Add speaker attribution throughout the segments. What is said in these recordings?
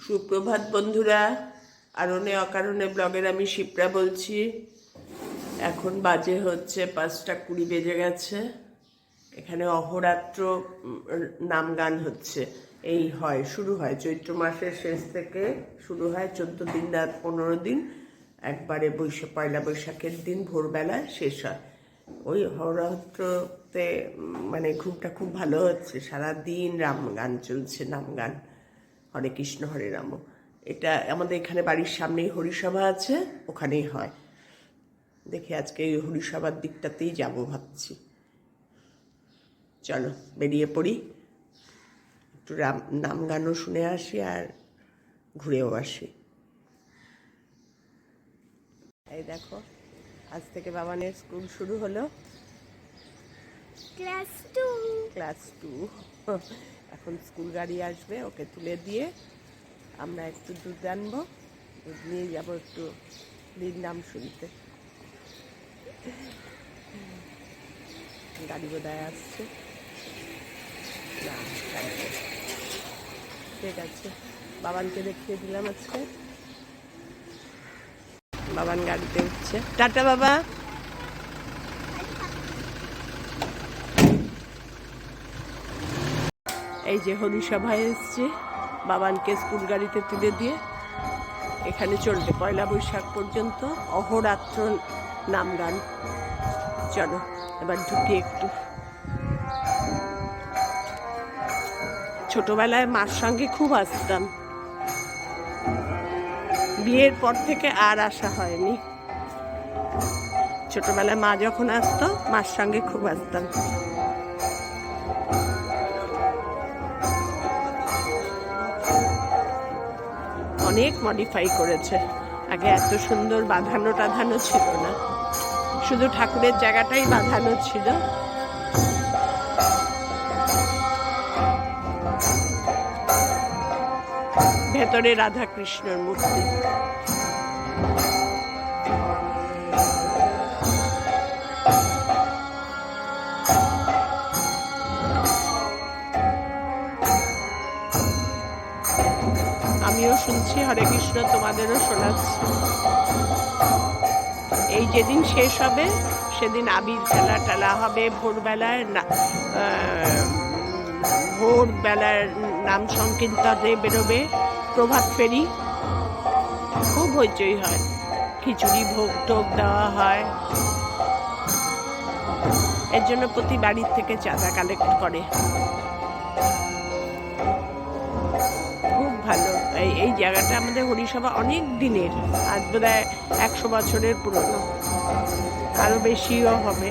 Speaker 1: সুপ্রভাত বন্ধুরা, আরণে অকারণে ব্লগের আমি শিপ্রা বলছি। এখন বাজে হচ্ছে 5:20 বেজে গেছে। এখানে অহোরাত্র নাম গান হচ্ছে। শুরু হয় চৈত্র মাসের শেষ থেকে শুরু হয় 14 দিন রাত 15 দিন, একবারে পয়লা বৈশাখের দিন ভোরবেলায় শেষ হয়। ওই অহোরাত্রতে মানে ঘুমটা খুব ভালো হচ্ছে, সারাদিন রাম গান চলছে, নাম গান, হরে কৃষ্ণ হরে রাম। এটা আমাদের এখানে বাড়ির সামনেই হরিসভা আছে, ওখানেই হয়। দেখি আজকে এই হরিসভার দিকটাতেই যাব ভাবছি। চলো বেরিয়ে পড়ি, একটু নাম গানও শুনে আসি আর ঘুরেও আসি। এই দেখো, আজ থেকে বাবানের স্কুল শুরু হলো, ক্লাস 2। এখন স্কুল গাড়ি আসবে, ওকে তুলে দিয়ে আমরা একটু দুধ আনবো, দুধ নিয়ে যাবো একটু দিদির নাম শুনতে। গাড়ি বোধহয় আসছে, ঠিক আছে। বাবানকে দেখিয়ে দিলাম আজকে, বাবান গাড়িতে উঠছে। টাটা বাবা। এই যে হরিসভায় এসছে, বাবানকে স্কুল গাড়িতে তুলে দিয়ে। এখানে চলবে পয়লা বৈশাখ পর্যন্ত অহোরাত্র নাম গান। চলো এবার ঢুকি একটু। ছোটবেলায় মার সঙ্গে খুব আসতাম, বিয়ের পর থেকে আর আসা হয়নি। ছোটবেলায় মা যখন আসতো, মার সঙ্গে খুব আসতাম। অনেক মডিফাই করেছে, আগে এত সুন্দর বাঁধানো টাধানো ছিল না, শুধু ঠাকুরের জায়গাটাই বাঁধানো ছিল। ভেতরে রাধা কৃষ্ণর মূর্তি। আমিও শুনছি হরে কৃষ্ণ, তোমাদেরও শোনাচ্ছি। এই যেদিন শেষ হবে সেদিন আবির খেলা টেলা হবে, ভোরবেলায় নাম সংকীর্তনে বেরোবে, প্রভাত ফেরি, খুব হইচই হয়, খিচুড়ি ভোগ টোগ দেওয়া হয়। এর জন্য প্রতি বাড়ির থেকে চাঁদা কালেক্ট করে। খুব ভালো। এই জায়গাটা আমাদের হরিসভা অনেক দিনের, আজ বোধহয় 100 বছরের পুরনো, আরো বেশিও হবে।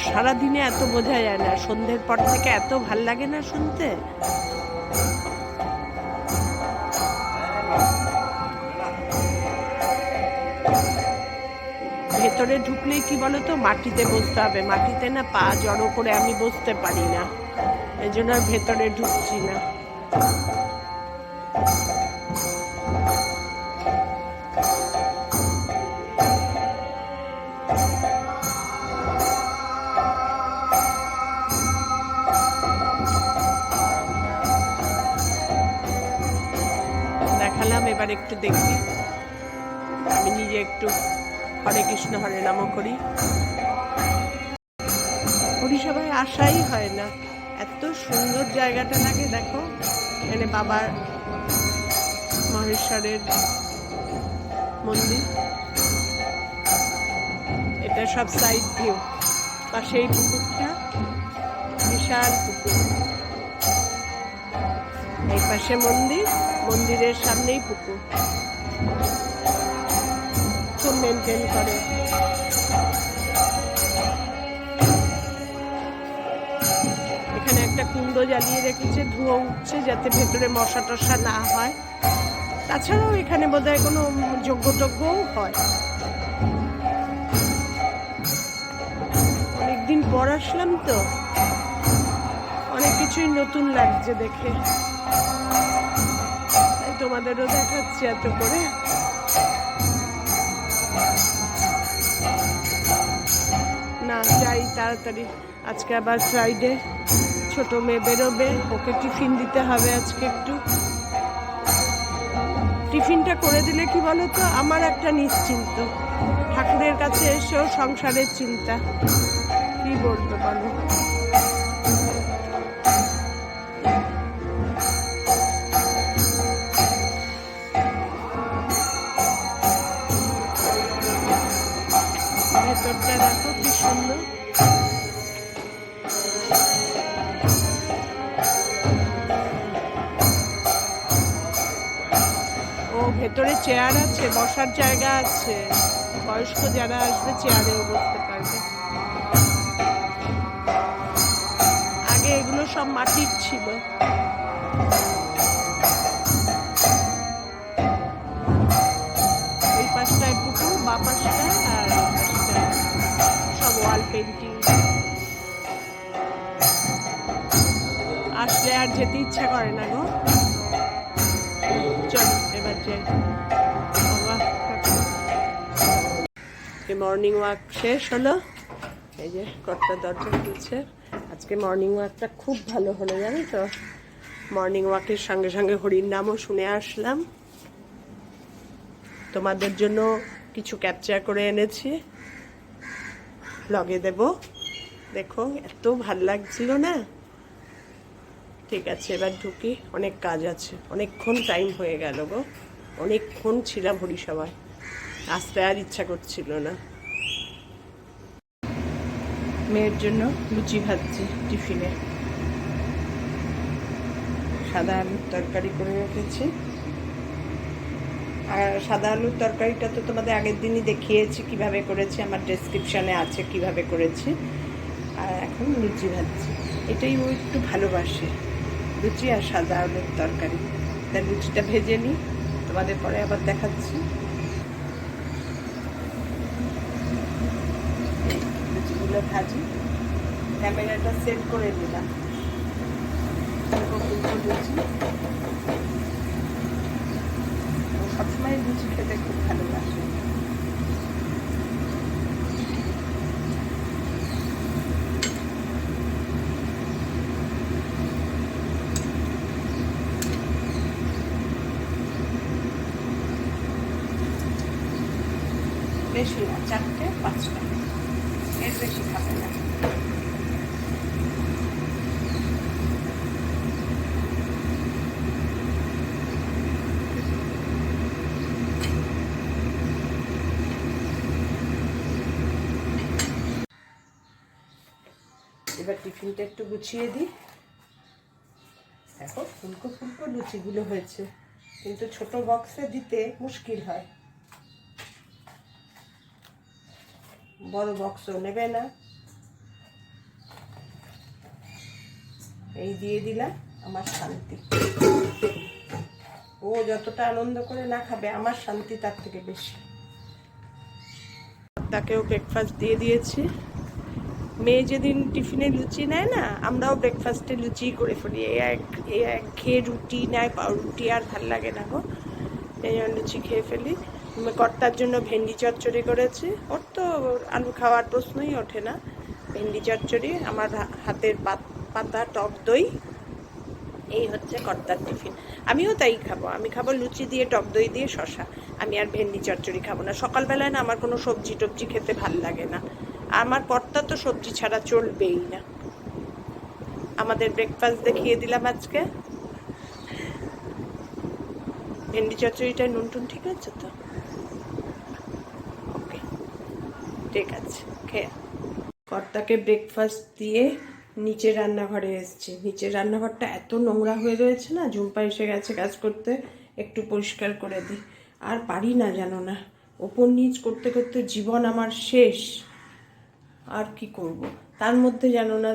Speaker 1: সারাদিনে এত বোঝা যায় না, সন্ধ্যের পর থেকে এত ভাল লাগে না শুনতে। ভেতরে ঢুকলেই কি বলতো, মাটিতে বসতে হবে, মাটিতে না পা জড়ো করে আমি বসতে পারি না, এই জন্য আর ভেতরে ঢুকছি না। দেখালাম, এবার একটু দেখি, আমি নিজে একটু হরে কৃষ্ণ হরে নাম করি। হরিসভায় আসাই হয় না, এত সুন্দর জায়গাটা লাগে। দেখো এখানে বাবার মহেশ্বরের মন্দির, এটা সব সাইড ভিউ। পাশে এই পুকুরটা, বিশাল পুকুর, এই পাশে মন্দির, মন্দিরের সামনেই পুকুর, খুব মেনটেন করে। এখানে একটা কুণ্ড জ্বালিয়ে রেখেছে, ধুয়ো উঠছে যাতে ভেতরে মশা টশা না হয়। তাছাড়াও এখানে বোধহয় কোনো যজ্ঞ-টজ্ঞও হয়। অনেকদিন পর আসলাম তো, অনেক কিছুই নতুন লাগছে দেখে, তাই তোমাদেরও দেখাচ্ছি এত করে। না যাই তাড়াতাড়ি, আজকে আবার ফ্রাইডে, ছোট মেয়ে বেরোবে, ওকে টিফিন দিতে হবে আজকে একটু। টিফিনটা করে দিলে কি বলো তো, আমার একটা নিশ্চিন্ত, ঠাকুরের কাছে এসেও সংসারের চিন্তা, কি বলবো বলো। ভেতরটা দেখো কি সুন্দর। ও ভেতরে চেয়ার আছে, বসার জায়গা আছে, বয়স্ক যারা আসবে চেয়ারেও বসতে পারবে। আগে এগুলো সব মাটির ছিল। ওই পাশটায় পুকুর, বা পাশটায়, আর ওই পাশটায় সব ওয়াল পেন্টিং। আসলে আর যেতে ইচ্ছা করে না গো। চলো এবার যাই। মর্নিং ওয়াক শেষ হলো, এই যে কর্তা দরজা খুলছে। আজকে মর্নিং ওয়াকটা খুব ভালো হলো জানো তো। মর্নিং ওয়াকের সঙ্গে সঙ্গে হরির নামও শুনে আসলাম। তোমাদের জন্য কিছু ক্যাপচার করে এনেছি, ব্লগে দেব, দেখো এত ভাল লাগছিল না। ঠিক আছে এবার ঢুকি, অনেক কাজ আছে, অনেকক্ষণ টাইম হয়ে গেল গো, অনেকক্ষণ ছিলাম হরিসভায়, আসতে আর ইচ্ছা করছিল না। মেয়ের জন্য লুচি ভাজছি টিফিনে, সাদা আলুর তরকারি করে রেখেছি। আর সাদা আলুর তরকারিটা তো তোমাদের আগের দিনই দেখিয়েছি কিভাবে করেছি, আমার ডেসক্রিপশানে আছে কিভাবে করেছি। আর এখন লুচি ভাজছি, এটাই ও একটু ভালোবাসে, লুচি আর সাদা আলুর তরকারি। তাই লুচিটা ভেজে নিই, তোমাদের পরে আবার দেখাচ্ছি। লুচিগুলো ভাজি, ক্যামেরাটা সেট করে দিলাম। লুচি সবসময় লুচি খেতে খুব ভালোবাসে। বেশি না, 4-5টা, এর বেশি খাবে না। এবার টিফিনটা একটু গুছিয়ে দিই। দেখো ফুলকো ফুলকো লুচিগুলো হয়েছে, কিন্তু ছোট বক্সে দিতে মুশকিল হয়, বড় বক্সও নেবে না। এই দিয়ে দিলাম, আমার শান্তি। ও যতটা আনন্দ করে না খাবে, আমার শান্তি তার থেকে বেশি। তাকেও ব্রেকফাস্ট দিয়ে দিয়েছি। মেয়ে যেদিন টিফিনে লুচি নেয় না, আমরাও ব্রেকফাস্টে লুচি করে ফেলি। এক খেয়ে রুটি নেয়, রুটি আর ভাল লাগে না গো, এই জন্য লুচি খেয়ে ফেলি। কর্তার জন্য ভেন্ডি চচ্চড়ি করেছি, ওর তো আলু খাওয়ার প্রশ্নই ওঠে না। ভেন্ডি চচ্চড়ি, আমার হাতের পাতা টক দই, এই হচ্ছে কর্তার টিফিন। আমিও তাই খাবো, আমি খাবো লুচি দিয়ে টক দই দিয়ে শশা। আমি আর ভেন্ডি চচ্চড়ি খাবো না। সকালবেলায় না আমার কোনো সবজি টবজি খেতে ভাল লাগে না। আমার কর্তা তো সবজি ছাড়া চলবেই না। আমাদের ব্রেকফাস্ট দেখিয়ে দিলাম আজকে। ভেন্ডি চচ্চড়িটা নুন টুন ঠিক আছে তো? ওকে, ঠিক আছে, খেয়ে। কর্তাকে ব্রেকফাস্ট দিয়ে নিচে রান্নাঘরে এসেছি। নিচের রান্নাঘরটা এত নোংরা হয়ে রয়েছে না, ঝুম্পা এসে গেছে কাজ করতে, একটু পরিষ্কার করে দিই। আর পারি না জানো না, ওপর নিচ করতে করতে জীবন আমার শেষ। আর কি করব, তার মধ্যে জানো না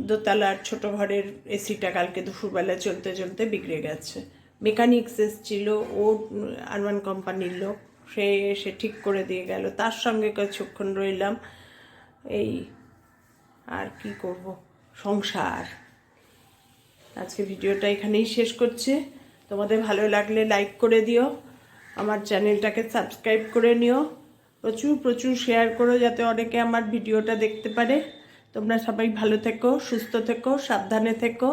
Speaker 1: দোতলার ছোট ঘরের এসিটা কালকে দুপুরবেলা চলতে চলতে বিগড়ে গেছে। মেকানিক্স এসেছিল, ও আরমান কোম্পানির লোক, সে এসে ঠিক করে দিয়ে গেল, তার সঙ্গে কিছুক্ষণ রইলাম। এই আর কি করব, সংসার। আজকে ভিডিওটা এখানেই শেষ করছি। তোমাদের ভালো লাগলে লাইক করে দিও, আমার চ্যানেলটাকে সাবস্ক্রাইব করে নিও, প্রচুর প্রচুর শেয়ার করো যাতে অনেকে আমার ভিডিওটা দেখতে পারে। তোমরা সবাই ভালো থেকো, সুস্থ থেকো, সাবধানে থেকো।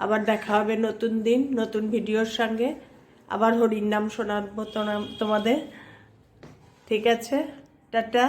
Speaker 1: আবার দেখা হবে নতুন দিন নতুন ভিডিওর সঙ্গে। আবার হরির নাম শোনাবো তোমাদের। ঠিক আছে, টাটা।